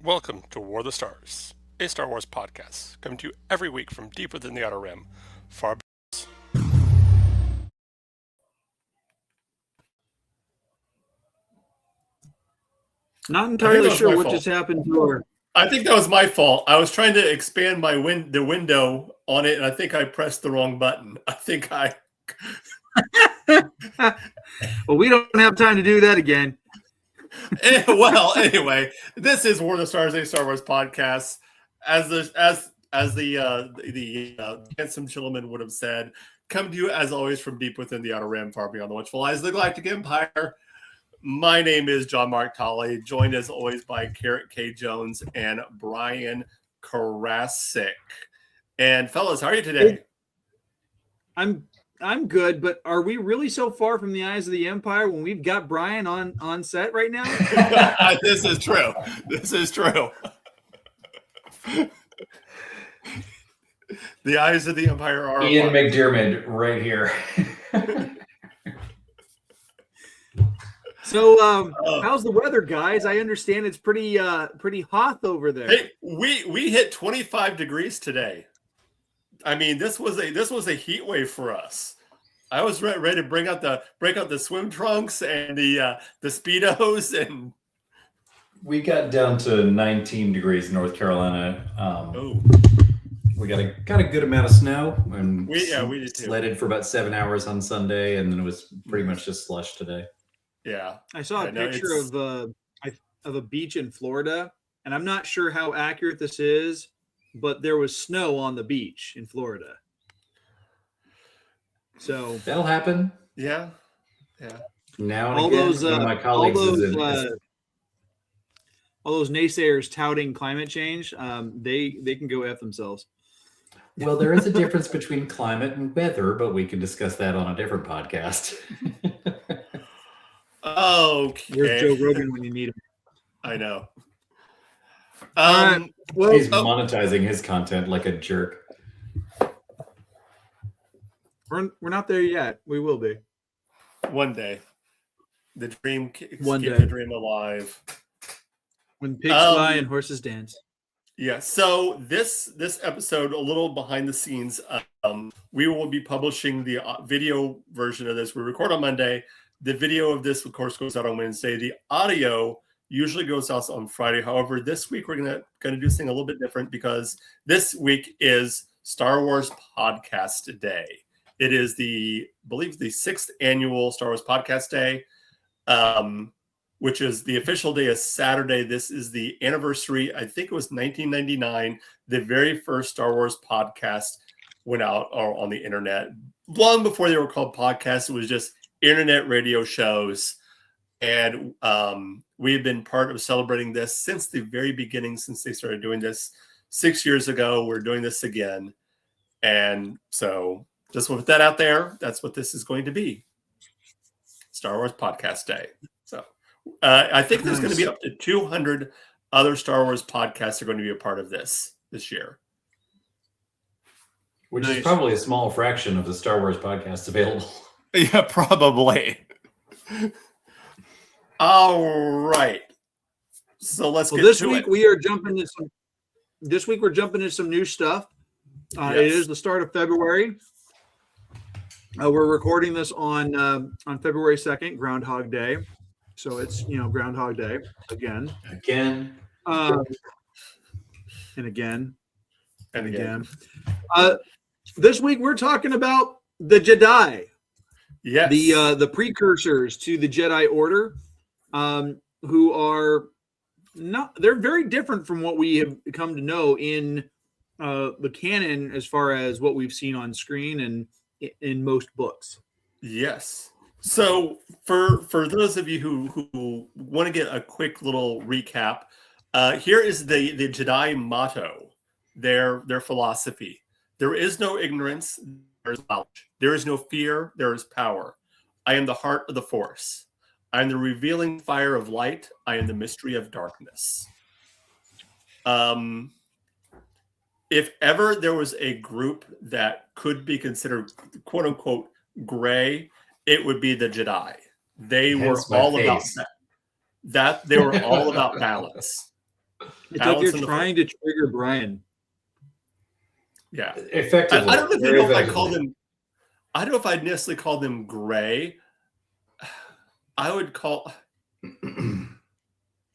Welcome to War of the Stars, a Star Wars podcast, coming to you every week from deep within the Outer Rim, far. Not entirely sure what just happened to her. I think that was my fault. I was trying to expand my the window on it, and I think I pressed the wrong button. I think I. Well, we don't have time to do that again. Well, anyway, this is War of the Stars, a Star Wars podcast. As the handsome gentleman would have said, come to you as always from deep within the Outer Rim, far beyond the watchful eyes of the Galactic Empire. My name is John Mark Tolley, joined as always by Garrett K. Jones and Brian Karasik. And fellas, how are you today? I'm good, but are we really so far from the eyes of the Empire when we've got Brian on set right now? This is true. This is true. The eyes of the Empire are Ian McDiarmid right here. So, how's the weather, guys? I understand it's pretty hot over there. Hey, we hit 25 degrees today. I mean, this was a heat wave for us. I was ready to break out the swim trunks and the Speedos, and we got down to 19 degrees in North Carolina. We got a good amount of snow, and we did too. Sledded for about 7 hours on Sunday, and then it was pretty much just slush today. Yeah, I saw a picture of a beach in Florida, and I'm not sure how accurate this is, but there was snow on the beach in Florida. So that'll happen. Yeah. Now and again, my colleagues all those naysayers touting climate change, they can go F themselves. Well, there is a difference between climate and weather, but we can discuss that on a different podcast. Okay. Where's Joe Rogan when you need him? I know. Well, he's monetizing his content like a jerk. We're not there yet. We will be. One day. The dream keeps the dream alive. When pigs fly and horses dance. Yeah. So this episode, a little behind the scenes, we will be publishing the video version of this. We record on Monday. The video of this, of course, goes out on Wednesday. The audio usually goes out on Friday. However, this week we're gonna do something a little bit different because this week is Star Wars Podcast Day. It is I believe the 6th annual Star Wars Podcast Day, which is the official day is Saturday. This is the anniversary. I think it was 1999. The very first Star Wars podcast went out on the internet. Long before they were called podcasts, it was just internet radio shows. And we've been part of celebrating this since the very beginning, since they started doing this 6 years ago. We're doing this again. And so just with that out there, that's what this is going to be. Star Wars Podcast Day. So I think there's going to be up to 200 other Star Wars podcasts are going to be a part of this year. Which is probably a small fraction of the Star Wars podcasts available. Yeah, probably. All right. So let's get this to week it. we are jumping into some. This week we're jumping into some new stuff. Yes. It is the start of February. We're recording this on February 2nd, Groundhog Day. So it's Groundhog Day again. And again. This week we're talking about the Jed'aii. Yes. The precursors to the Jedi Order, who are they're very different from what we have come to know in the canon as far as what we've seen on screen and in most books. Yes. So for those of you who want to get a quick little recap, here is the Jedi motto, their philosophy. There is no ignorance, there is knowledge. There is no fear, there is power. I am the heart of the Force. I am the revealing fire of light. I am the mystery of darkness. If ever there was a group that could be considered quote unquote gray, it would be the Jedi. They were all about that. They were all about balance. It's Balance like in you're the trying to trigger Brian. Yeah. Effectively. I don't even very know if I effectively. call them. I don't know if I'd necessarily call them gray. I would call.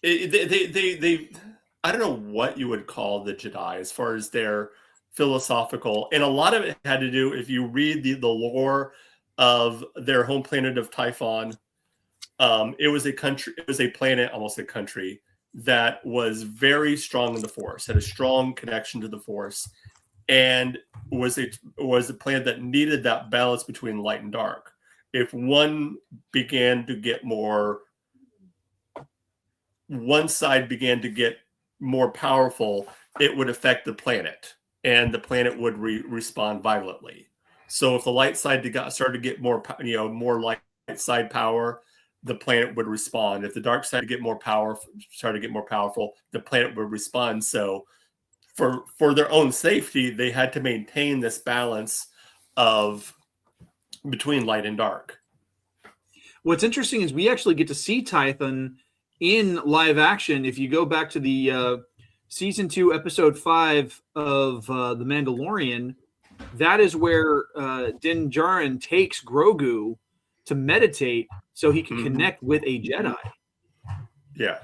They I don't know what you would call the Jedi as far as their philosophical, and a lot of it had to do, if you read the lore of their home planet of Typhon, it was a country, it was a planet, almost a country, that was very strong in the Force, had a strong connection to the Force, and was a planet that needed that balance between light and dark. If one side began to get more powerful, it would affect the planet, and the planet would respond violently. So if the light side started to get more, more light side power, the planet would respond. If the dark side started to get more powerful, the planet would respond. So for their own safety, they had to maintain this balance of between light and dark. What's interesting is we actually get to see Tython in live action. If you go back to the season 2, episode 5 of The Mandalorian, that is where Din Djarin takes Grogu to meditate so he can connect with a Jedi. Yeah.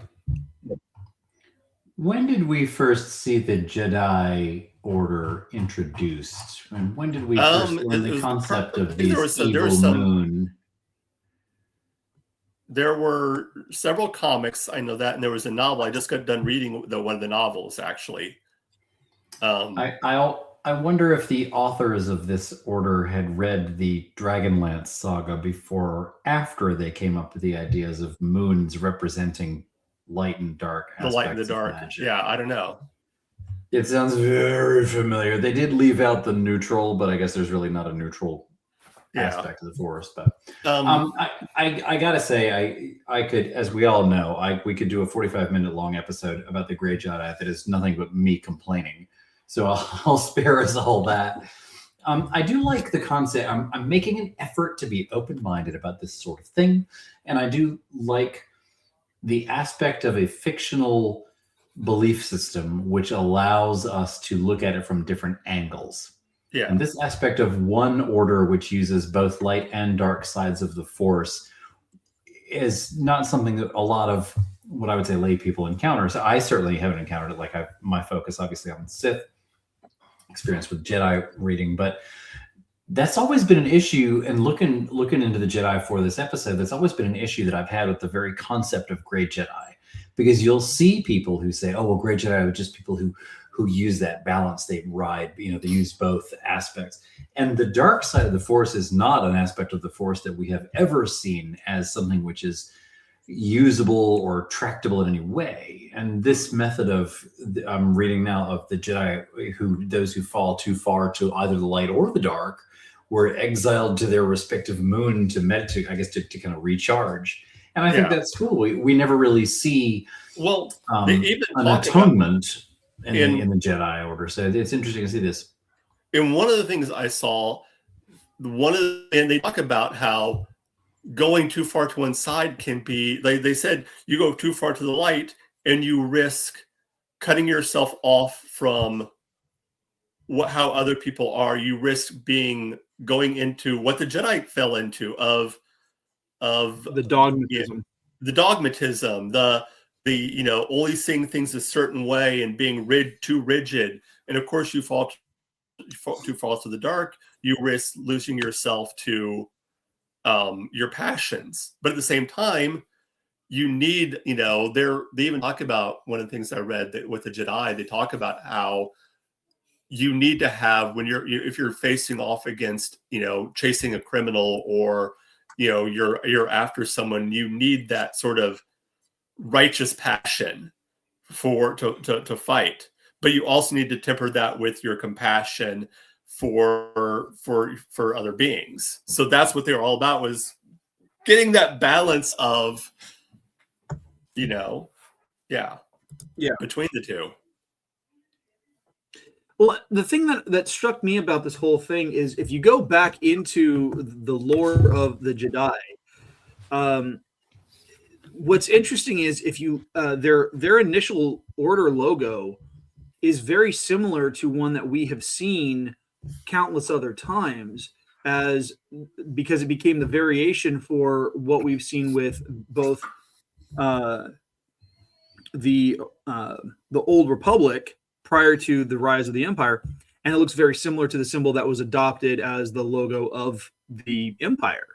When did we first see the Jedi Order introduced? And when did we first learn the concept of these evil moon? There were several comics, I know that, and there was a novel. I just got done reading one of the novels, actually. I wonder if the authors of this order had read the Dragonlance saga before or after they came up with the ideas of moons representing light and dark aspects. The light and the of dark. magic. Yeah, I don't know. It sounds very familiar. They did leave out the neutral, but I guess there's really not a neutral aspect of the Force. But I gotta say, I could, as we all know, we could do a 45-minute long episode about the Grey Jedi that is nothing but me complaining. So I'll spare us all that. I do like the concept. I'm making an effort to be open-minded about this sort of thing, and I do like the aspect of a fictional belief system which allows us to look at it from different angles. Yeah. And this aspect of one order which uses both light and dark sides of the Force is not something that a lot of what I would say lay people encounter. So I certainly haven't encountered it. Like my focus obviously on Sith experience with Jedi reading, but that's always been an issue. And looking into the Jedi for this episode, that's always been an issue that I've had with the very concept of Grey Jedi, because you'll see people who say, "Oh, well, Grey Jedi are just people who use that balance. They ride, they use both aspects." And the dark side of the Force is not an aspect of the Force that we have ever seen as something which is usable or tractable in any way. And this method of, I'm reading now, of the Jedi, those who fall too far to either the light or the dark were exiled to their respective moon to meditate, I guess, to kind of recharge. And I think that's cool. We never really see an atonement in the Jedi Order. So it's interesting to see this. And one of the things I saw, and they talk about how going too far to one side can be, they said you go too far to the light and you risk cutting yourself off from how other people are. You risk going into what the Jedi fell into of the dogmatism. The dogmatism, the only seeing things a certain way and being too rigid. And of course, you fall too far to the dark, you risk losing yourself to your passions. But at the same time, you need, they even talk about, one of the things I read that with the Jedi, they talk about how you need to have, if you're facing off against, chasing a criminal, or you're after someone, you need that sort of righteous passion to fight, but you also need to temper that with your compassion for other beings. So that's what they're all about, was getting that balance of between the two. Well, the thing that struck me about this whole thing is, if you go back into the lore of the Jedi, what's interesting is if you their initial order logo is very similar to one that we have seen countless other times, as because it became the variation for what we've seen with both the Old Republic prior to the rise of the Empire, and it looks very similar to the symbol that was adopted as the logo of the Empire.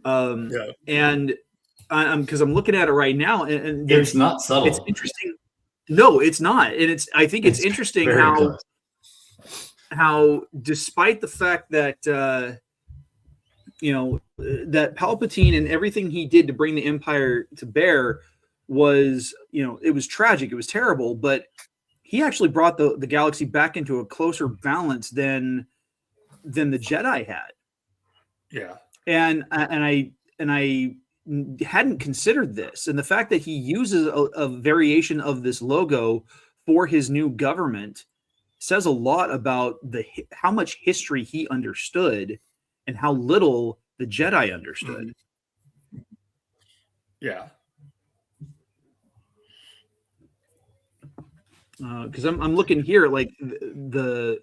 And because I'm looking at it right now, and It's not subtle. It's interesting. No, it's not, and I think it's interesting how despite the fact that that Palpatine and everything he did to bring the Empire to bear was, it was tragic, it was terrible, but he actually brought the galaxy back into a closer balance than the Jedi had. Yeah. And I hadn't considered this, and the fact that he uses a variation of this logo for his new government says a lot about how much history he understood and how little the Jedi understood. Yeah. Because I'm looking here, like the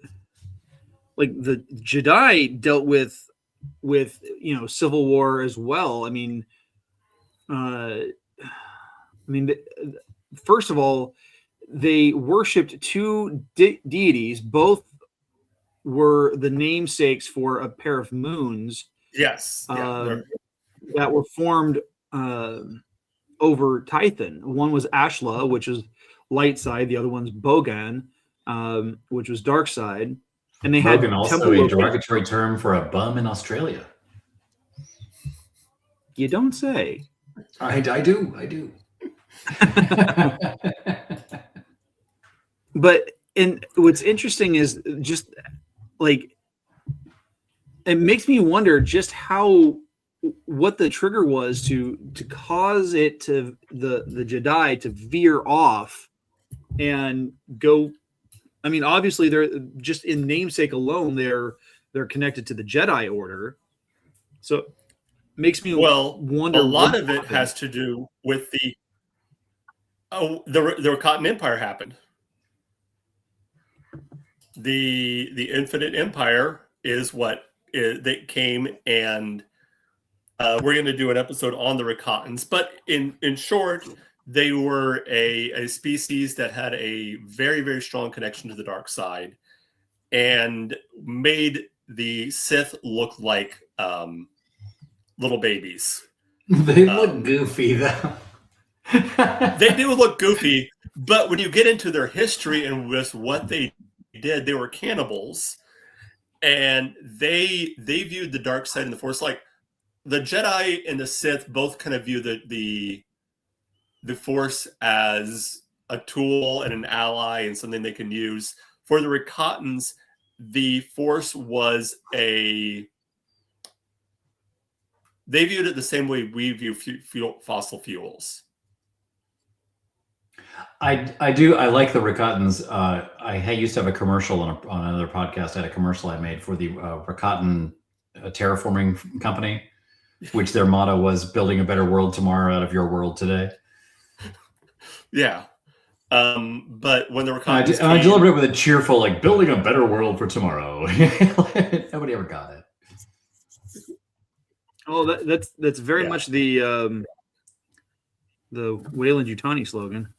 Jedi dealt with civil war as well. I mean, first of all, they worshipped two deities. Both were the namesakes for a pair of moons. Yes. That were formed over Tython. One was Ashla, which is light side. The other one's Bogan, which was dark side. And they had Bogan, also a derogatory term for a bum in Australia. You don't say. I do. But what's interesting is just like it makes me wonder just what the trigger was to cause it to the Jedi to veer off and go. I mean, obviously they're just in namesake alone, they're connected to the Jedi Order. So it makes me wonder. A lot of it has to do with the Cotton Empire happened. The Infinite Empire is what that came, and we're going to do an episode on the Rakatans. But in short, they were a species that had a very, very strong connection to the dark side, and made the Sith look like little babies. They look goofy, though. They do look goofy, but when you get into their history and with what they did, they were cannibals, and they viewed the dark side and the Force like the Jedi and the Sith both kind of view the Force as a tool and an ally and something they can use. For the Rakatans, the Force was they viewed it the same way we view fossil fuels. I do. I like the Rakatans. I used to have a commercial on another podcast. I had a commercial I made for the Rakatan terraforming company, which their motto was "Building a better world tomorrow out of your world today." Yeah, but when the Rakatans I delivered it with a cheerful, like, "Building a better world for tomorrow." Nobody ever got it. Oh, that's very much the Wayland-Yutani slogan.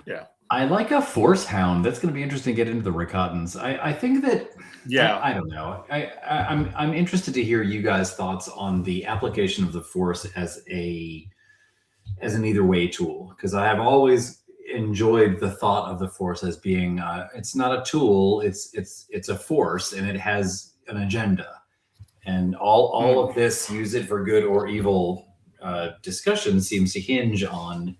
Yeah, I like a Force Hound. That's going to be interesting to get into the Rakatans. I think that. Yeah, I don't know. I'm interested to hear you guys' thoughts on the application of the Force as an either way tool, because I have always enjoyed the thought of the Force as being it's not a tool, it's a force, and it has an agenda, and all of this use it for good or evil discussion seems to hinge on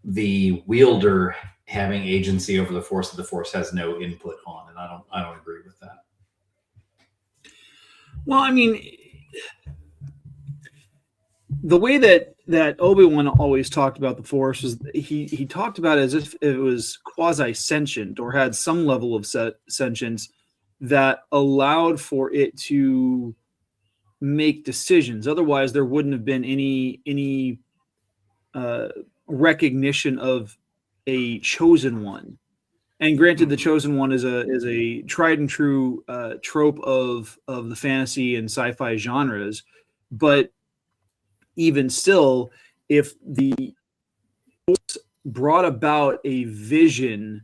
the wielder having agency over the Force that the Force has no input on, and I don't agree with that. Well, I mean, the way that Obi-Wan always talked about the Force was he talked about it as if it was quasi-sentient or had some level of sentience that allowed for it to make decisions. Otherwise, there wouldn't have been any recognition of a chosen one. And granted, the chosen one is a tried and true trope of the fantasy and sci-fi genres, but even still, if the brought about a vision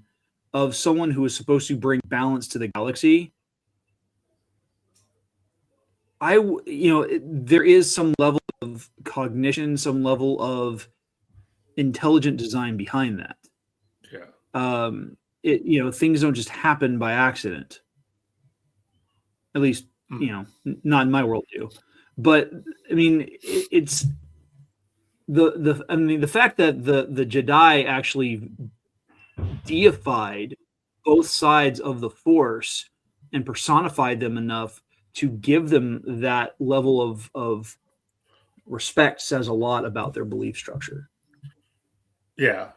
of someone who is supposed to bring balance to the galaxy, there is some level of cognition, some level of intelligent design behind that. Yeah. Things don't just happen by accident. At least, not in my worldview. But I mean, it's the fact that the Jedi actually deified both sides of the Force and personified them enough to give them that level of respect says a lot about their belief structure. Yeah.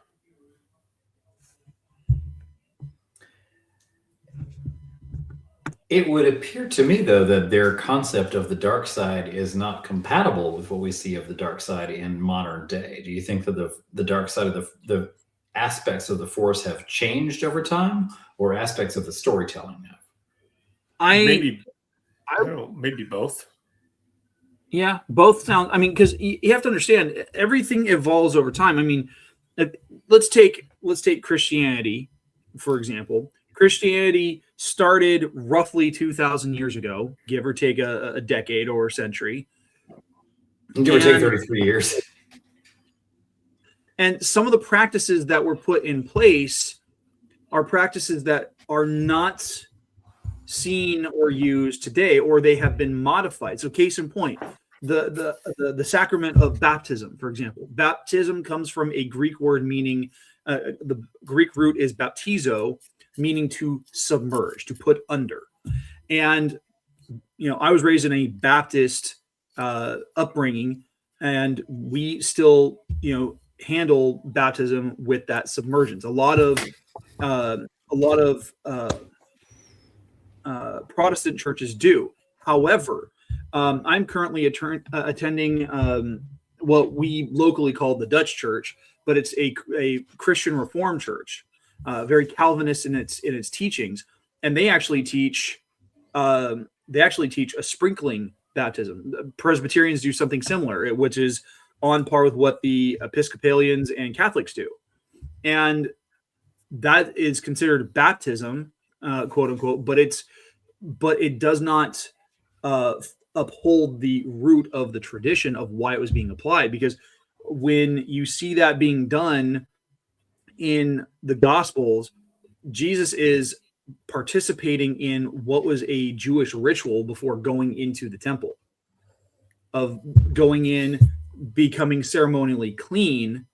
It would appear to me, though, that their concept of the dark side is not compatible with what we see of the dark side in modern day. Do you think that the dark side of the aspects of the Force have changed over time, or aspects of the storytelling have? I don't know, maybe both. Yeah, both sound. I mean, because you have to understand, everything evolves over time. I mean, let's take Christianity, for example. Christianity started roughly 2,000 years ago, give or take a decade or a century. Give or take 33 years. And some of the practices that were put in place are practices that are not seen or used today, or they have been modified. So case in point, the sacrament of baptism, for example. Baptism comes from a Greek word meaning, the Greek root is baptizo, meaning to submerge, to put under. And, I was raised in a Baptist upbringing, and we still, handle baptism with that submergence. A lot of Protestant churches do. However, I'm currently attending what we locally call the Dutch Church, but it's a Christian Reformed church, very Calvinist in its teachings, and they actually teach a sprinkling baptism. Presbyterians do something similar, which is on par with what the Episcopalians and Catholics do, and that is considered baptism, quote unquote. But it does not uphold the root of the tradition of why it was being applied, because when you see that being done in the Gospels, Jesus is participating in what was a Jewish ritual before going into the temple, of going in, becoming ceremonially clean,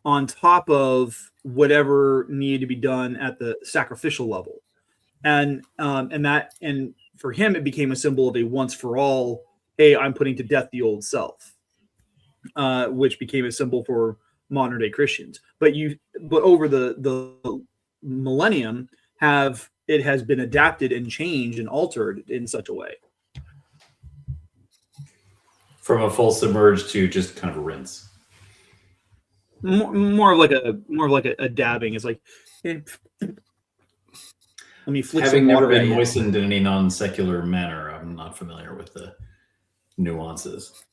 on top of whatever needed to be done at the sacrificial level. And for him, it became a symbol of a once for all, hey, I'm putting to death the old self, which became a symbol for modern day Christians. But over the millennium, it has been adapted and changed and altered in such a way. From a full submerge to just kind of a rinse. More of like a dabbing. It's like, let me flick Having some never water been at moistened in any non-secular manner, I'm not familiar with the nuances.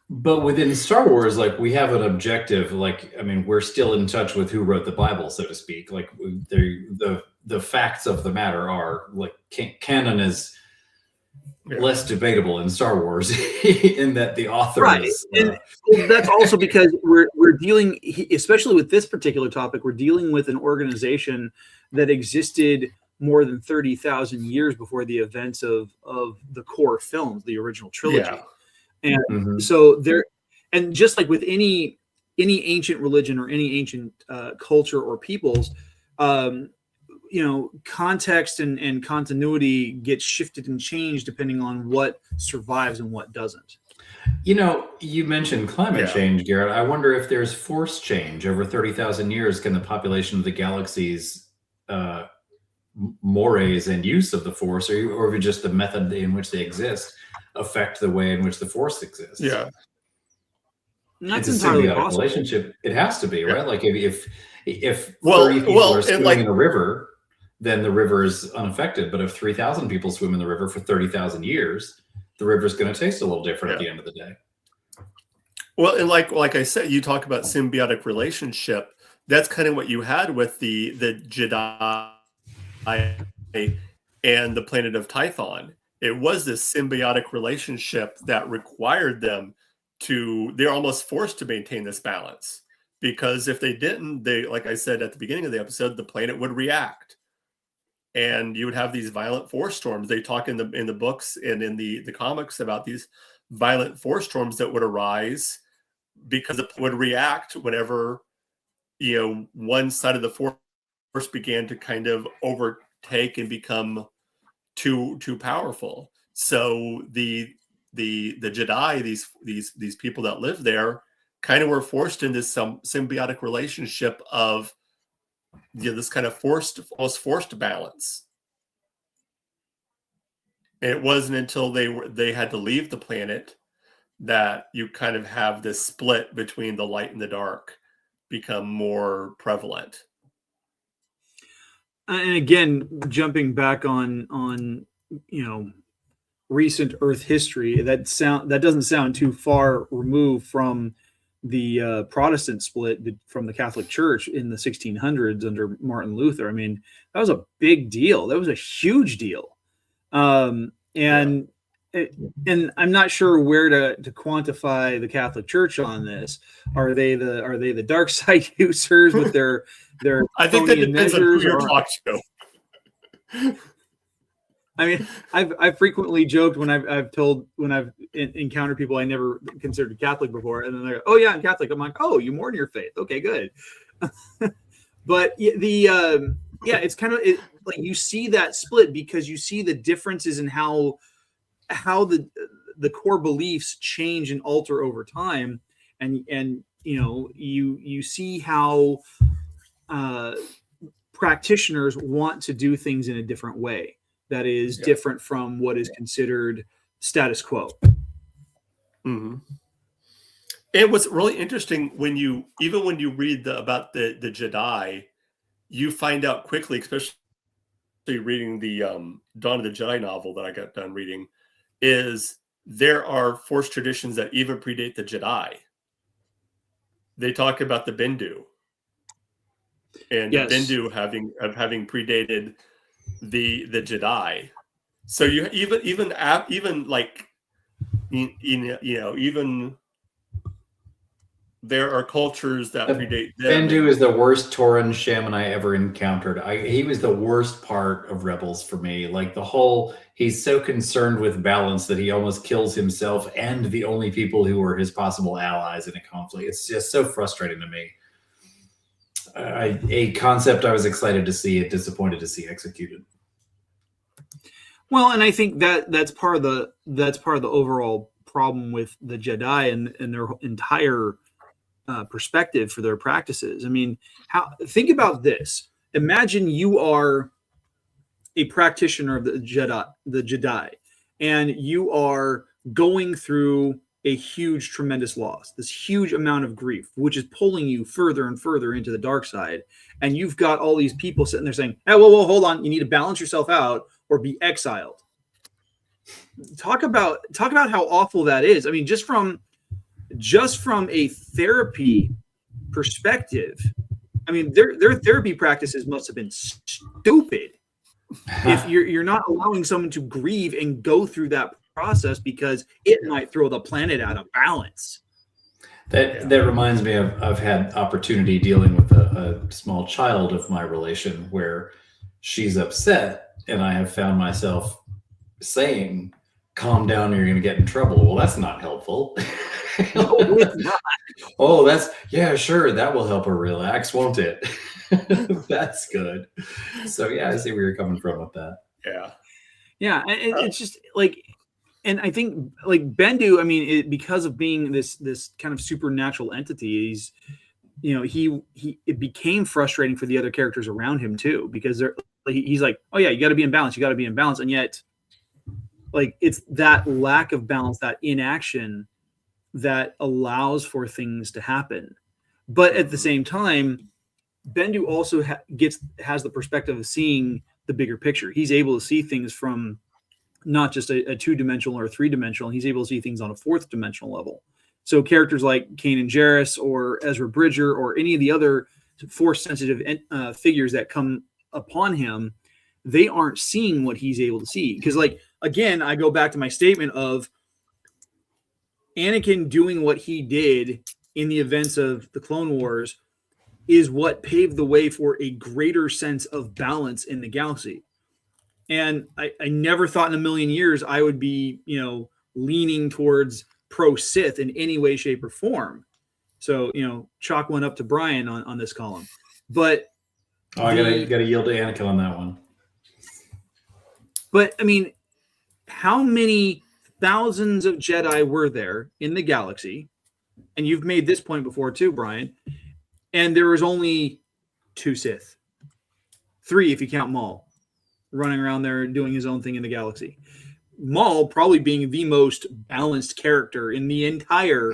But within Star Wars, like, we have an objective. Like, I mean, we're still in touch with who wrote the Bible, so to speak. Like, the facts of the matter are, like, canon is less debatable in Star Wars in that the author is. And that's also because we're dealing, especially with this particular topic, we're dealing with an organization that existed more than 30,000 years before the events of the core films, the original trilogy. Yeah. And so there, and just like with any ancient religion or any ancient culture or peoples, context and continuity gets shifted and changed depending on what survives and what doesn't. You mentioned climate change, Garrett. I wonder if there's force change over 30,000 years. Can the population of the galaxy's mores and use of the force, or just the method in which they exist, affect the way in which the Force exists. Yeah. And that's It's a entirely symbiotic possible. relationship. It has to be, right? Like if Well- 30 people well, are and swimming like- in a river, then the river is unaffected. But if 3,000 people swim in the river for 30,000 years, the river's going to taste a little different at the end of the day. Well, and like I said, you talk about symbiotic relationship. That's kind of what you had with the Jedi and the planet of Tython. It was this symbiotic relationship that required them they're almost forced to maintain this balance, because if they didn't, like I said at the beginning of the episode, the planet would react, and you would have these violent force storms. They talk in the books and in the comics about these violent force storms that would arise because it would react whenever one side of the force began to kind of overtake and become too powerful. So the Jedi, these people that live there, kind of were forced into some symbiotic relationship of this kind of almost forced balance. And it wasn't until they had to leave the planet that you kind of have this split between the light and the dark become more prevalent. And again, jumping back on recent Earth history, that doesn't sound too far removed from the Protestant split from the Catholic Church in the 1600s under Martin Luther. I mean, that was a big deal. That was a huge deal. And I'm not sure where to quantify the Catholic Church on this. Are they the dark side users with their I think that depends on who you're talking to. I mean, I've frequently joked when I've encountered people I never considered Catholic before, and then they're, oh yeah, I'm Catholic. I'm like, oh, you mourn your faith. Okay, good. But it's kind of like you see that split because you see the differences in how the core beliefs change and alter over time, and you see how practitioners want to do things in a different way that is different from what is considered status quo. Mm-hmm. It was really interesting when you read about the Jedi, you find out quickly, especially reading the Dawn of the Jedi novel that I got done reading, is there are Force traditions that even predate the Jedi. They talk about the Bendu, and Bendu having predated the Jedi. So you even like even there are cultures that predate them. Bendu is the worst Tauran shaman I ever encountered. He was the worst part of Rebels for me. Like he's so concerned with balance that he almost kills himself and the only people who were his possible allies in a conflict. It's just so frustrating to me. A concept I was excited to see, and disappointed to see executed. Well, and I think that's part of the overall problem with the Jedi and their entire perspective for their practices. I mean, think about this. Imagine you are a practitioner of the Jedi, and you are going through a huge, tremendous loss, this huge amount of grief, which is pulling you further and further into the dark side. And you've got all these people sitting there saying, "Hey, well, hold on, you need to balance yourself out or be exiled." Talk about how awful that is. I mean, just from a therapy perspective, I mean, their therapy practices must have been stupid if you're not allowing someone to grieve and go through that process, because it might throw the planet out of balance. That reminds me of, I've had opportunity dealing with a small child of my relation where she's upset, and I have found myself saying, "Calm down or you're going to get in trouble." Well, that's not helpful. No, it's not. Oh, sure. That will help her relax, won't it? That's good. So yeah, I see where you're coming from with that. Yeah. It's just like, and I think like Bendu, I mean, because of being this kind of supernatural entity, it became frustrating for the other characters around him too, because he's like, oh yeah, you got to be in balance. And yet Like, it's that lack of balance, that inaction, that allows for things to happen. But at the same time, Bendu also has the perspective of seeing the bigger picture. He's able to see things from not just a two-dimensional or three-dimensional. He's able to see things on a fourth-dimensional level. So characters like Kanan Jarrus or Ezra Bridger or any of the other force-sensitive figures that come upon him, they aren't seeing what he's able to see. Because, like, again, I go back to my statement of Anakin doing what he did in the events of the Clone Wars is what paved the way for a greater sense of balance in the galaxy. And I never thought in a million years I would be, leaning towards pro Sith in any way, shape, or form. So, chalk one up to Brian on this column. But I gotta yield to Anakin on that one. But I mean, how many thousands of Jedi were there in the galaxy? And you've made this point before too, Brian. And there was only 2 Sith. 3 if you count Maul, running around there doing his own thing in the galaxy. Maul probably being the most balanced character in the entire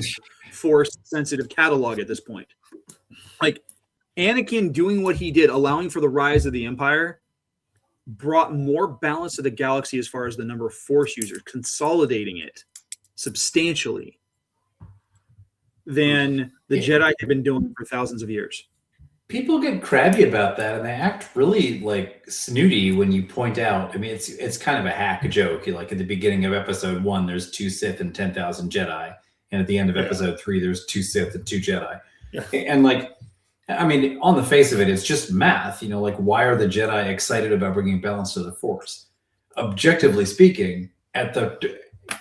Force-sensitive catalog at this point. Like, Anakin doing what he did, allowing for the rise of the Empire, brought more balance to the galaxy as far as the number of Force users, consolidating it substantially than the Jedi have been doing for thousands of years. People get crabby about that, and they act really like snooty when you point out. I mean, it's kind of a hack joke. Like at the beginning of episode 1, there's 2 Sith and 10,000 Jedi, and at the end of episode 3, there's 2 Sith and 2 Jedi. Yeah. And like, I mean, on the face of it, it's just math. Like, why are the Jedi excited about bringing balance to the Force? Objectively speaking,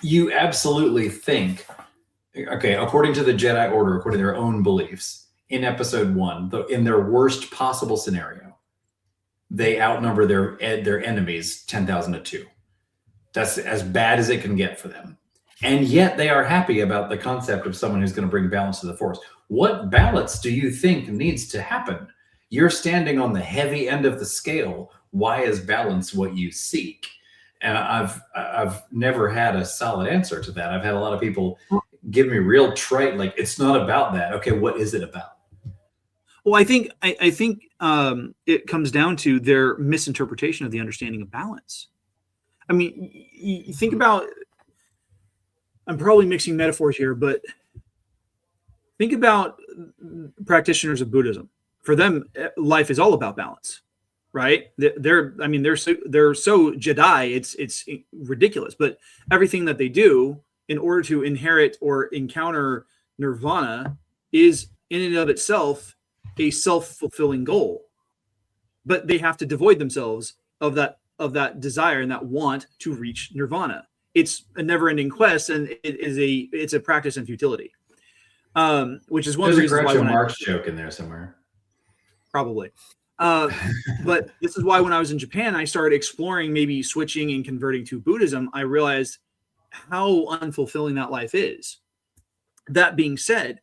you absolutely think, okay, according to the Jedi Order, according to their own beliefs, in episode 1, in their worst possible scenario, they outnumber their enemies 10,000 to 2. That's as bad as it can get for them. And yet they are happy about the concept of someone who's going to bring balance to the Force. What balance do you think needs to happen? You're standing on the heavy end of the scale. Why is balance what you seek? And I've never had a solid answer to that. I've had a lot of people give me real trite, like, it's not about that. Okay, what is it about? Well, I think it comes down to their misinterpretation of the understanding of balance. I mean, you think about, I'm probably mixing metaphors here, but think about practitioners of Buddhism. For them, life is all about balance, right? They're so Jed'aii, it's ridiculous. But everything that they do in order to inherit or encounter nirvana is in and of itself a self-fulfilling goal. But they have to devoid themselves of that desire and that want to reach nirvana. It's a never-ending quest, and it's a practice in futility. Which is one of the reasons why Marx joke in there somewhere. Probably. But this is why when I was in Japan, I started exploring maybe switching and converting to Buddhism. I realized how unfulfilling that life is. That being said,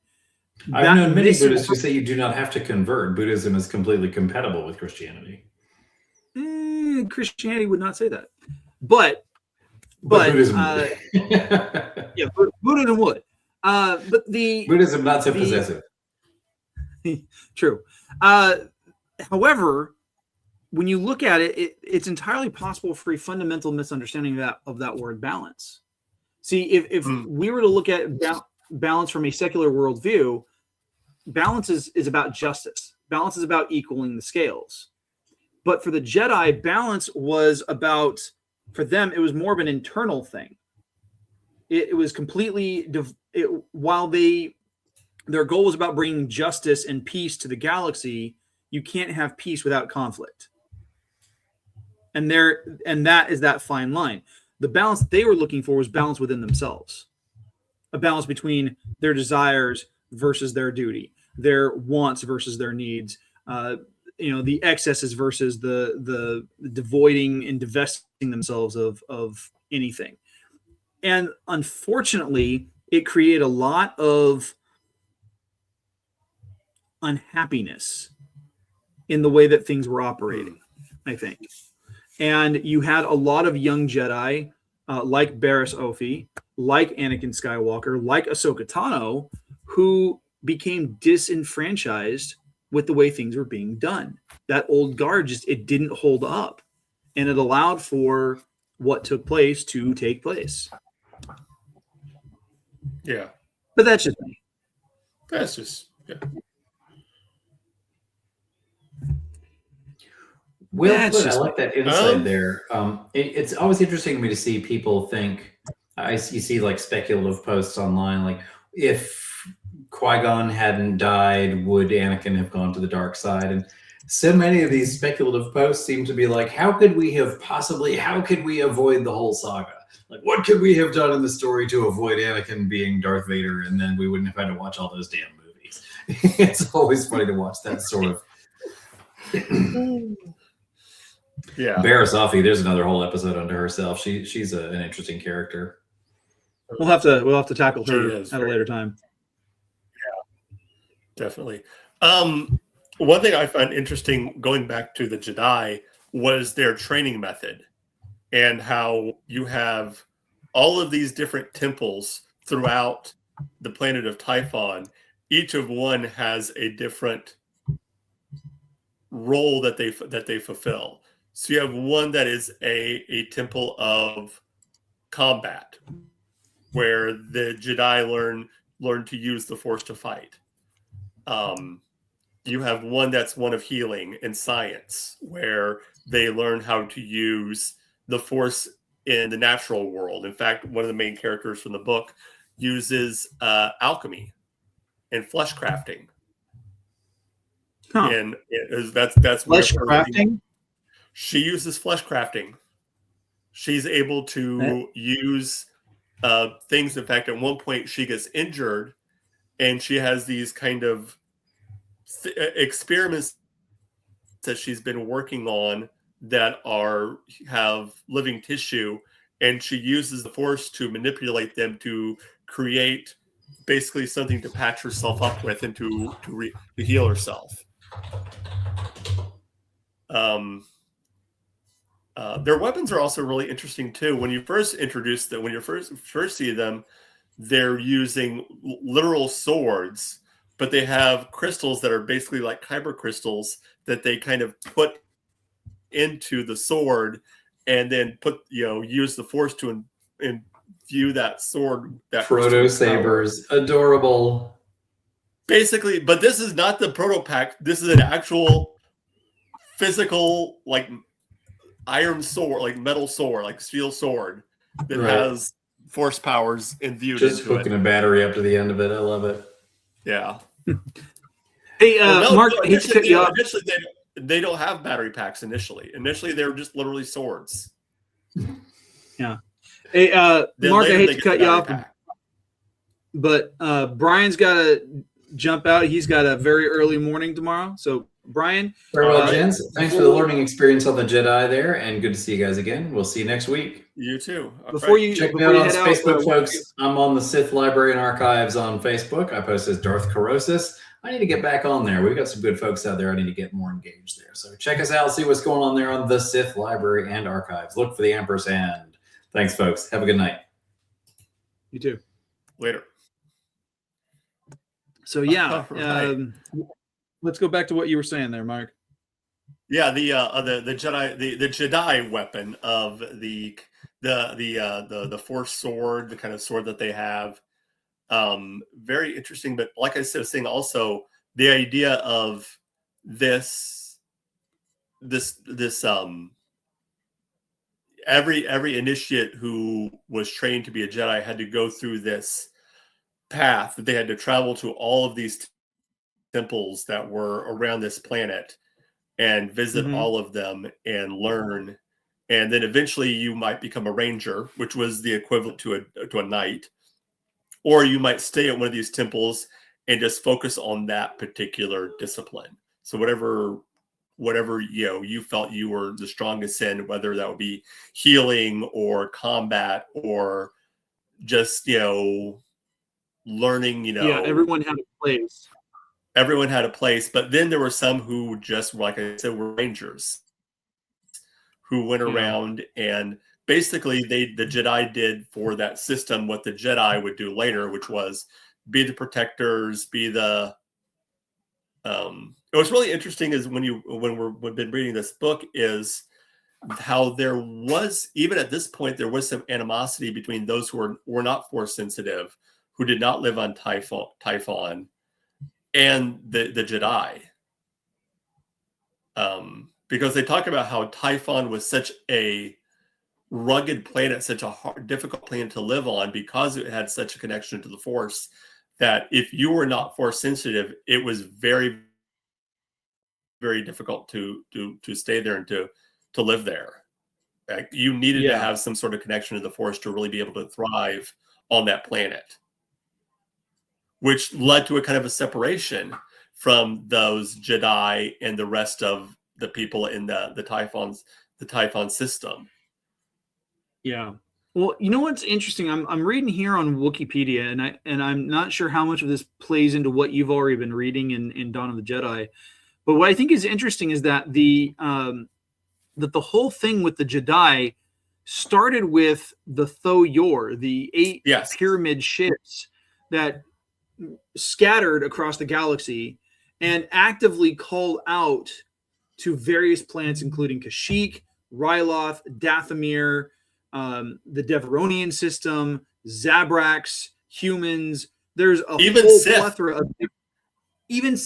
I've known many Buddhists who say you do not have to convert. Buddhism is completely compatible with Christianity. Christianity would not say that, but Buddhism, yeah, Buddhism would. But the Buddhism not so possessive. True. However, when you look at it, it's entirely possible for a fundamental misunderstanding of that word balance. See, if we were to look at balance from a secular worldview, balance is about justice. Balance is about equaling the scales. But for the Jedi, balance was about, for them, it was more of an internal thing. It was completely, while their goal was about bringing justice and peace to the galaxy, you can't have peace without conflict. And that is that fine line. The balance they were looking for was balance within themselves. A balance between their desires versus their duty, their wants versus their needs, the excesses versus the devoiding and divesting themselves of anything. And unfortunately, it created a lot of unhappiness in the way that things were operating, I think. And you had a lot of young Jedi like Barriss Offee, like Anakin Skywalker, like Ahsoka Tano, who became disenfranchised with the way things were being done. That old guard it didn't hold up, and it allowed for what took place to take place. Yeah. But that's just me. That's just, yeah. Well put. I like that insight there. It's always interesting to me to see people think. You see like speculative posts online, like if Qui-Gon hadn't died, would Anakin have gone to the dark side? And so many of these speculative posts seem to be like, how could we avoid the whole saga? Like, what could we have done in the story to avoid Anakin being Darth Vader, and then we wouldn't have had to watch all those damn movies? It's always funny to watch that sort of. Yeah, Barriss Offee, there's another whole episode unto herself. She's an interesting character. We'll have to tackle her at a later time. Yeah, definitely. One thing I find interesting going back to the Jedi was their training method, and how you have all of these different temples throughout the planet of Typhon. Each of one has a different role that they fulfill. So you have one that is a temple of combat, where the Jedi learn to use the Force to fight. You have one that's one of healing and science, where they learn how to use the Force in the natural world. In fact, one of the main characters from the book uses alchemy and flesh crafting. Huh. And that's flesh crafting. She uses flesh crafting. She's able to use things. In fact, at one point she gets injured, and she has these kind of experiments that she's been working on that have living tissue, and she uses the Force to manipulate them to create basically something to patch herself up with and to heal herself. Their weapons are also really interesting too. When you first introduce them, when you first see them, they're using literal swords, but they have crystals that are basically like kyber crystals that they kind of put into the sword, and then use the Force to imbue that sword. That proto sabers, adorable. Basically, but this is not the proto pack. This is an actual physical, like iron sword, like metal sword, like steel sword that has Force powers imbued just into it. hooking a battery up to the end of it. I love it. Yeah. Hey, Mark, I hate to cut you off. Initially, they don't have battery packs initially. Initially, they're just literally swords. Yeah. Hey, Mark, I hate to cut you off, but Brian's got to jump out. He's got a very early morning tomorrow. So, Brian. Very well, gents. Thanks for the learning experience on the Jedi there, and good to see you guys again. We'll see you next week. You too. Check me out on Facebook, folks. I'm on the Sith Library and Archives on Facebook. I post as Darth Carosis. I need to get back on there. We've got some good folks out there. I need to get more engaged there. So check us out, see what's going on there on the Sith Library and Archives. Look for the ampersand. Thanks, folks. Have a good night. You too. Later. So yeah, let's go back to what you were saying there, Mark. Yeah, the Jedi the Jedi weapon of the Force sword, the kind of sword that they have. Very interesting, but like I was saying, also the idea of this every initiate who was trained to be a Jedi had to go through this path, that they had to travel to all of these temples that were around this planet and visit all of them and learn. And then eventually you might become a ranger, which was the equivalent to a knight. Or you might stay at one of these temples and just focus on that particular discipline. So whatever you felt you were the strongest in, whether that would be healing or combat or just learning. Yeah, everyone had a place. Everyone had a place, but then there were some who just, like I said, were rangers who went around and basically the Jedi did for that system what the Jedi would do later, which was be the protectors, be the what's really interesting is we've been reading this book is how there was, even at this point, there was some animosity between those who were not force sensitive, who did not live on Typhon, and the Jedi. Because they talk about how Typhon was such a rugged planet, such a difficult planet to live on because it had such a connection to the Force, that if you were not force sensitive, it was very, very difficult to stay there and to live there. Like, you needed to have some sort of connection to the Force to really be able to thrive on that planet, which led to a kind of a separation from those Jedi and the rest of the people in the Typhon system. Yeah. Well, you know what's interesting? I'm reading here on Wikipedia, and I'm not sure how much of this plays into what you've already been reading in Dawn of the Jedi. But what I think is interesting is that the whole thing with the Jed'ai started with the Tho-Yor, the 8 pyramid ships that scattered across the galaxy and actively called out to various planets, including Kashyyyk, Ryloth, Dathomir, the Deveronian system, Zabrax, humans. There's a even whole Sith. plethora of even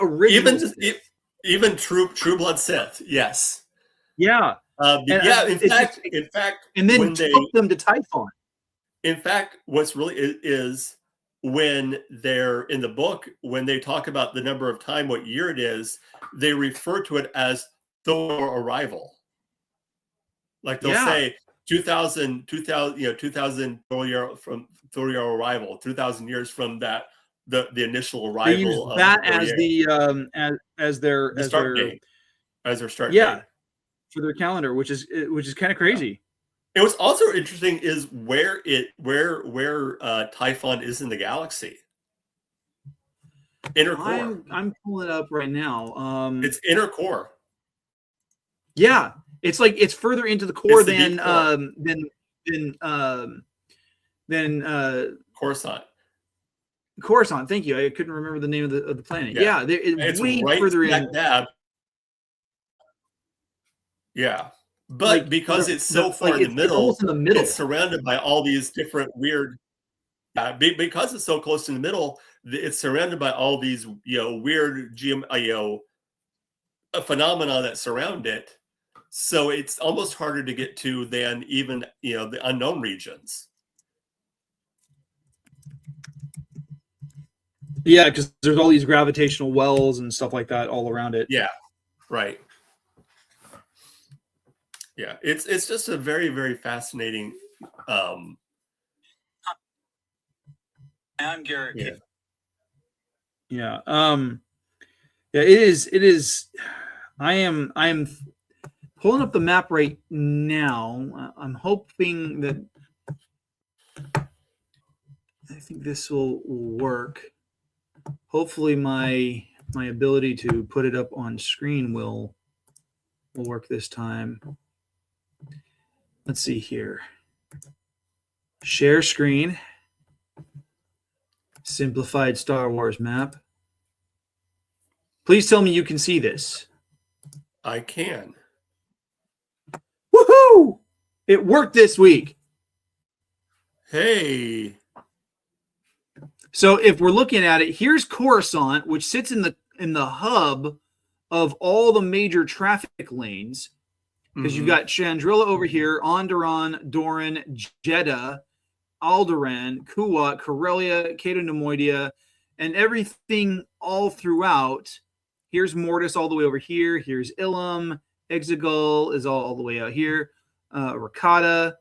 original, even true blood Sith. Yes. Yeah. In fact, and then took them to Typhon. In fact, what's really is when they're in the book, when they talk about the number of time, what year it is, they refer to it as Thor arrival. Like they'll say 2000 Thor from Thor arrival, 2000 years from that, the initial arrival. They use that as the as their start date. As their start date for their calendar, which is kind of crazy. It was also interesting is where Typhon is in the galaxy. Inner core. I'm pulling it up right now. It's inner core. Yeah, it's like it's further into the core than Coruscant. Coruscant. Thank you. I couldn't remember the name of the planet. Yeah, it's way right further in. Yeah. But because it's so far in the middle, it's surrounded by all these different weird. Because it's so close to the middle, it's surrounded by all these weird phenomena that surround it. So it's almost harder to get to than even the unknown regions. Yeah, because there's all these gravitational wells and stuff like that all around it. Yeah, right. Yeah, it's just a very, very fascinating. I'm Garrett. Yeah. It is. I am pulling up the map right now. I'm hoping that I think this will work. Hopefully my ability to put it up on screen will work this time. Let's see here. Share screen. Simplified Star Wars map. Please tell me you can see this. I can. Woohoo! It worked this week. Hey. So if we're looking at it, here's Coruscant, which sits in the hub of all the major traffic lanes. Because you've got Chandrila over here, Onderon, Doran, Jeddah, Alderaan, Kuat, Corellia, Cato Nemoidia, and everything all throughout. Here's Mortis all the way over here. Here's Ilum. Exegol is all the way out here. Rakata,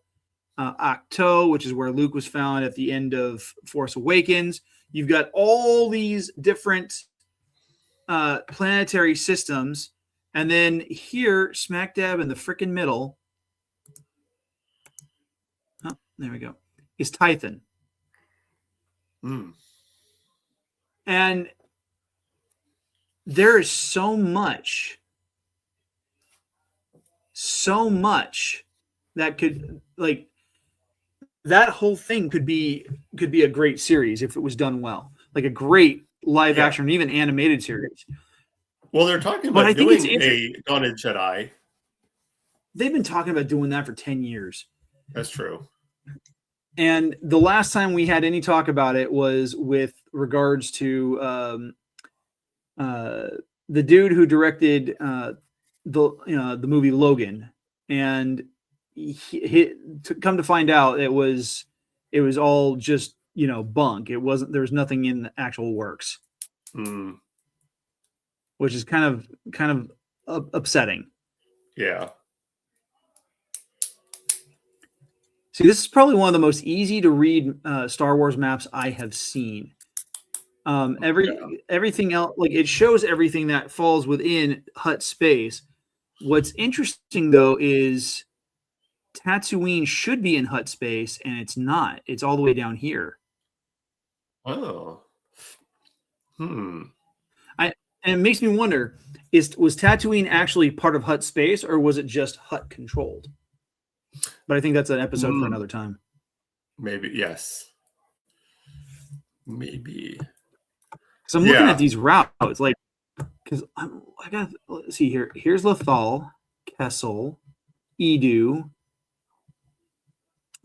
Acto, which is where Luke was found at the end of Force Awakens. You've got all these different planetary systems. And then here, smack dab in the frickin' middle, there we go, is Typhon. And there is so much that could like that whole thing could be a great series if it was done well, like a great live action or even animated series. Well, they're talking But I about think it's doing a Dawn of Jedi. They've been talking about doing that for 10 years. That's true. And the last time we had any talk about it was with regards to the dude who directed the movie Logan, and come to find out it was all just bunk. It wasn't. There was nothing in the actual works, which is kind of upsetting. Yeah. See, this is probably one of the most easy to read Star Wars maps I have seen. Everything else, like it shows everything that falls within Hutt space. What's interesting though is Tatooine should be in Hutt space, and it's not. It's all the way down here. Oh. And it makes me wonder: was Tatooine actually part of Hutt space, or was it just Hutt controlled? But I think that's an episode for another time. Maybe, yes. Maybe. So I'm looking at these routes, like, because I got. Let's see here. Here's Lothal, Kessel, Edu,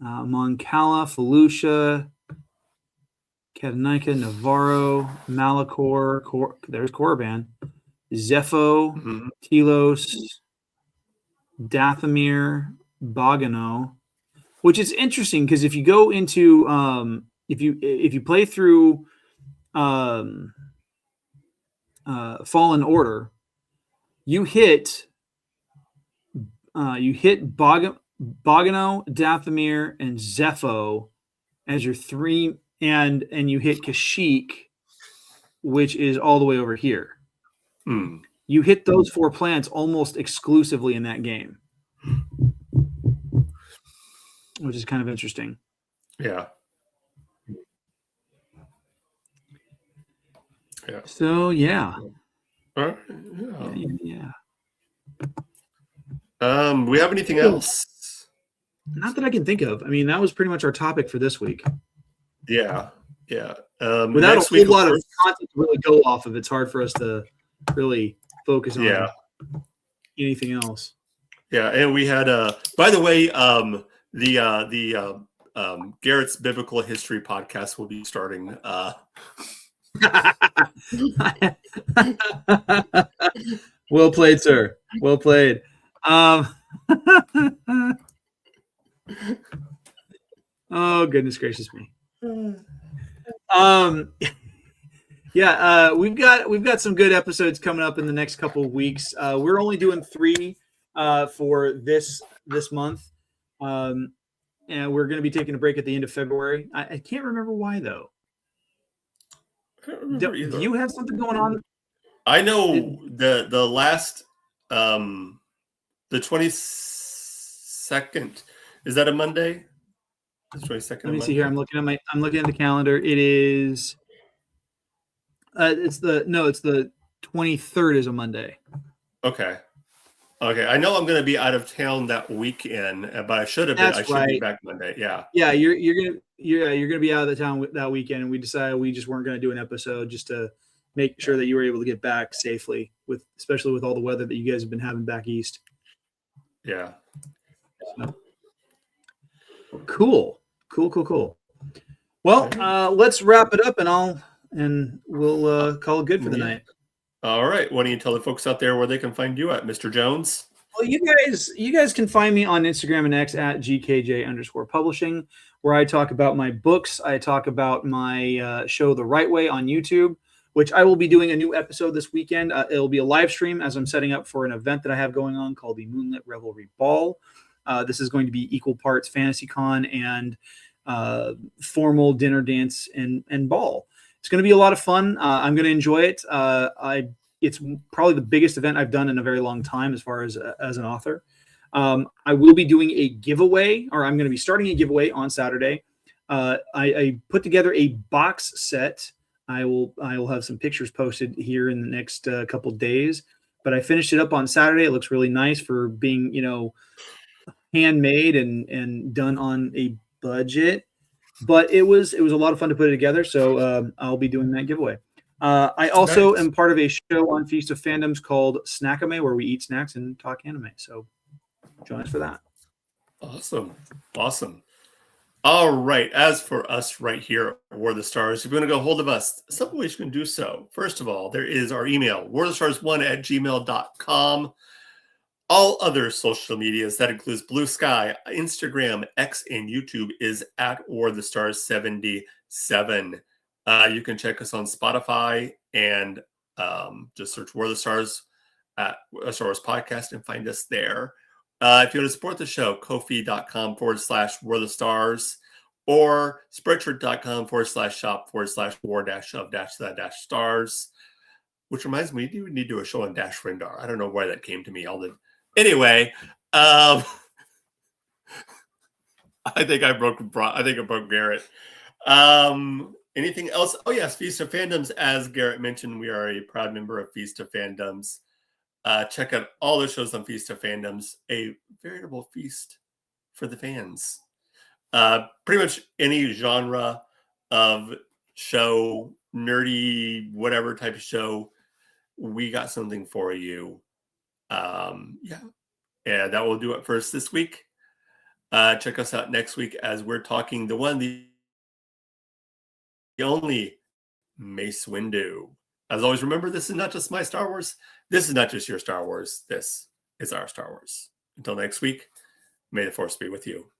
Mon Cala, Felucia, Katanika, Navarro, Malachor. There's Korriban, Zepho, Telos, Dathomir, Bogano, which is interesting because if you go into if you play through Fallen Order, you hit Bogano, Dathomir, and Zepho as your three, and you hit Kashyyyk, which is all the way over here. You hit those 4 planets almost exclusively in that game, which is kind of interesting. Yeah. So yeah. Yeah. We have anything else? Not that I can think of. I mean, that was pretty much our topic for this week. Yeah. Without a whole lot of content to really go off of, it's hard for us to really focus on anything else. Yeah, and we had by the way, the Garrett's Biblical History podcast will be starting. Well played, sir. Well played. Oh goodness gracious me. We've got some good episodes coming up in the next couple of weeks. We're only doing 3 for this month, and we're going to be taking a break at the end of February. I can't remember why though. Do you have something going on? I know the last the 22nd, is that a Monday? The 22nd. Let me see here. I'm looking at the calendar. It is. It's the 23rd is a Monday. Okay. I know I'm going to be out of town that weekend, but I should have been. I should be back Monday. Yeah. Yeah, you're gonna be out of the town that weekend, and we decided we just weren't going to do an episode just to make sure that you were able to get back safely, especially with all the weather that you guys have been having back east. Yeah. So. Cool. Well, let's wrap it up, and we'll call it good for the night. All right. Why don't you tell the folks out there where they can find you at, Mr. Jones? Well, you guys can find me on Instagram and X at GKJ_publishing, where I talk about my books. I talk about my show The Right Way on YouTube, which I will be doing a new episode this weekend. It'll be a live stream as I'm setting up for an event that I have going on called the Moonlit Revelry Ball. This is going to be equal parts Fantasy Con and formal dinner, dance, and ball. It's going to be a lot of fun. I'm going to enjoy it. It's probably the biggest event I've done in a very long time as far as an author. I will be doing a giveaway, or I'm going to be starting a giveaway on Saturday. I put together a box set. I will have some pictures posted here in the next couple days. But I finished it up on Saturday. It looks really nice for being, handmade and done on a budget, but it was a lot of fun to put it together. So I'll be doing that giveaway. I also Nice. am part of a show on Feast of Fandoms called Snackame, where we eat snacks and talk anime. So join us for that. Awesome. All right. As for us right here at War of the Stars, if you want to go hold of us, some ways you can do so. First of all, there is our email, warofthestars1@gmail.com. All other social medias, that includes Blue Sky, Instagram, X, and YouTube, is at War of the Stars 77. You can check us on Spotify and just search War of the Stars at Star Wars Podcast and find us there. If you want to support the show, ko-fi.com/War of the Stars or spreadshirt.com/shop/war-of-the-stars. Which reminds me, we need to do a show on Dash Rendar. I don't know why that came to me. Anyway, I think I broke Garrett. Anything else? Oh yes, Feast of Fandoms. As Garrett mentioned, we are a proud member of Feast of Fandoms. Check out all the shows on Feast of Fandoms, a veritable feast for the fans. Pretty much any genre of show, nerdy, whatever type of show, we got something for you. Yeah, that will do it for us this week. Check us out next week as we're talking the only Mace Windu. As always, remember, this is not just my Star Wars. This is not just your Star Wars. This is our Star Wars. Until next week, may the Force be with you.